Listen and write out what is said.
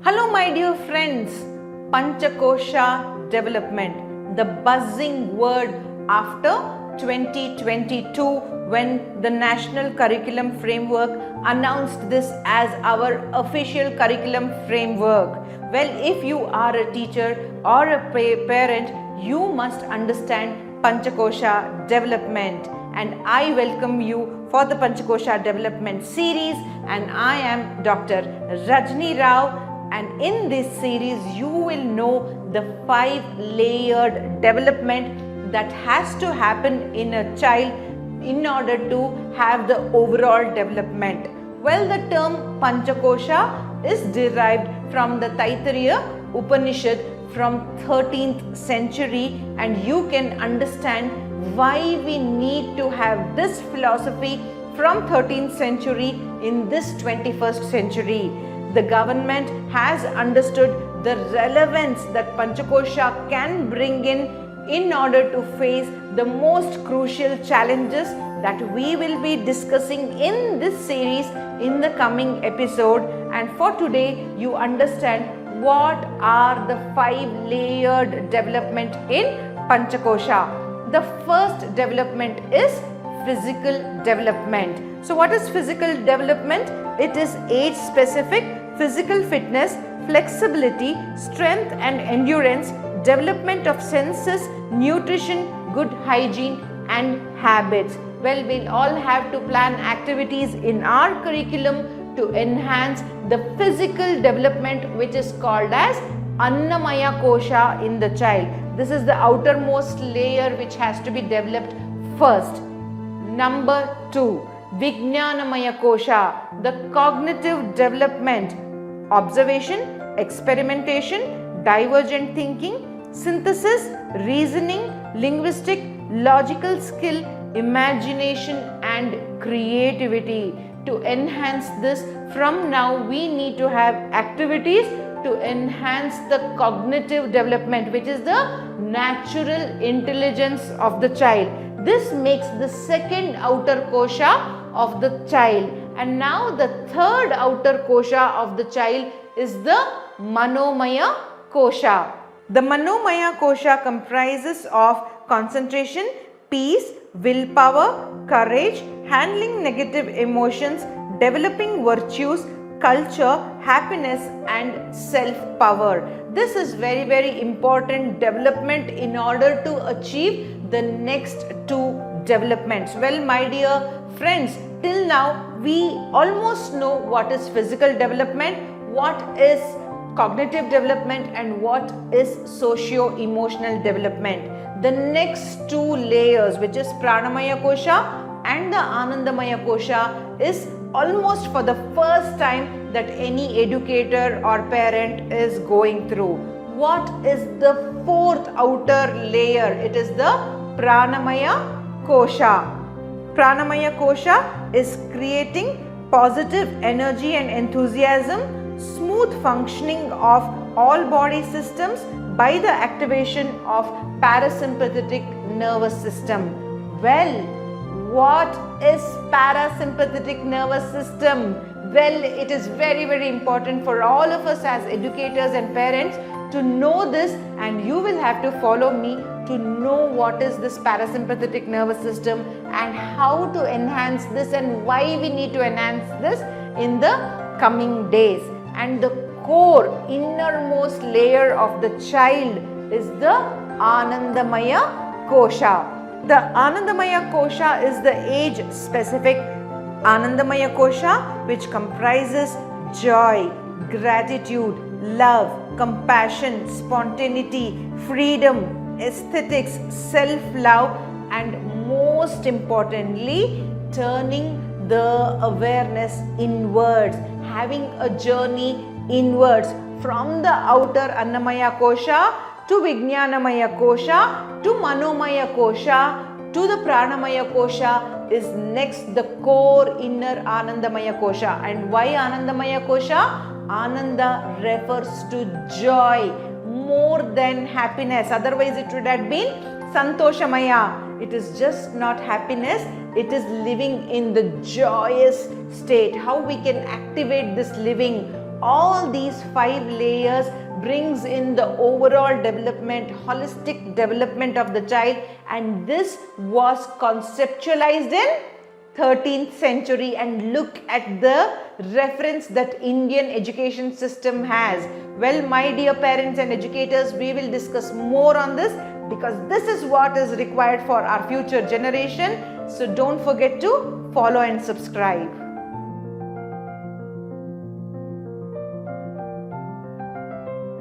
Hello my dear friends, Panchakosha development, the buzzing word after 2022 when the National Curriculum Framework announced this as our official curriculum framework. Well, if you are a teacher or a parent, you must understand Panchakosha development, and I welcome you for the Panchakosha development series, and I am Dr. Rajni Rao. And in this series, you will know the 5-layered development that has to happen in a child in order to have the overall development. Well, the term Panchakosha is derived from the Taittiriya Upanishad from 13th century, and you can understand why we need to have this philosophy from 13th century in this 21st century. The government has understood the relevance that Panchakosha can bring in order to face the most crucial challenges that we will be discussing in this series in the coming episode. And for today, you understand what are the 5-layered development in Panchakosha. The first development is physical development. So what is physical development? It is age-specific physical fitness, flexibility, strength and endurance, development of senses, nutrition, good hygiene and habits. Well, we'll all have to plan activities in our curriculum to enhance the physical development, which is called as Annamaya Kosha in the child. This is the outermost layer which has to be developed first. Number 2, Vijnanamaya Kosha, the cognitive development, observation, experimentation, divergent thinking, synthesis, reasoning, linguistic, logical skill, imagination and creativity. To enhance this, from now we need to have activities to enhance the cognitive development, which is the natural intelligence of the child. This makes the second outer kosha of the child. And now the third outer kosha of the child is the Manomaya Kosha. The Manomaya Kosha comprises of concentration, peace, willpower, courage, handling negative emotions, developing virtues, culture, happiness and self-power. This is very important development in order to achieve the next 2 developments. Well, my dear friends, till now we almost know what is physical development, what is cognitive development and what is socio-emotional development. The next 2 layers, which is Pranamaya Kosha and the Anandamaya Kosha, is almost for the first time that any educator or parent is going through. What is the 4th outer layer? It is the Pranamaya Kosha. Pranamaya Kosha is creating positive energy and enthusiasm, smooth functioning of all body systems by the activation of parasympathetic nervous system. Well, what is parasympathetic nervous system? Well, it is very important for all of us as educators and parents to know this, and you will have to follow me to know what is this parasympathetic nervous system and how to enhance this and why we need to enhance this in the coming days. And the core innermost layer of the child is the Anandamaya Kosha. The Anandamaya Kosha is the age specific Anandamaya Kosha, which comprises joy, gratitude, love, compassion, spontaneity, freedom, aesthetics, self-love and most importantly, turning the awareness inwards, having a journey inwards from the outer Annamaya Kosha to Vijnanamaya Kosha to Manomaya Kosha to the Pranamaya Kosha is next the core inner Anandamaya Kosha. And why Anandamaya Kosha? Ananda refers to joy more than happiness. Otherwise it would have been Santoshamaya. It is just not happiness, it is living in the joyous state. How we can activate this living all these 5 layers brings in the overall development, holistic development of the child, and this was conceptualized in 13th century. And look at the reference that Indian education system has. Well, my dear parents and educators, we will discuss more on this because this is what is required for our future generation. So don't forget to follow and subscribe.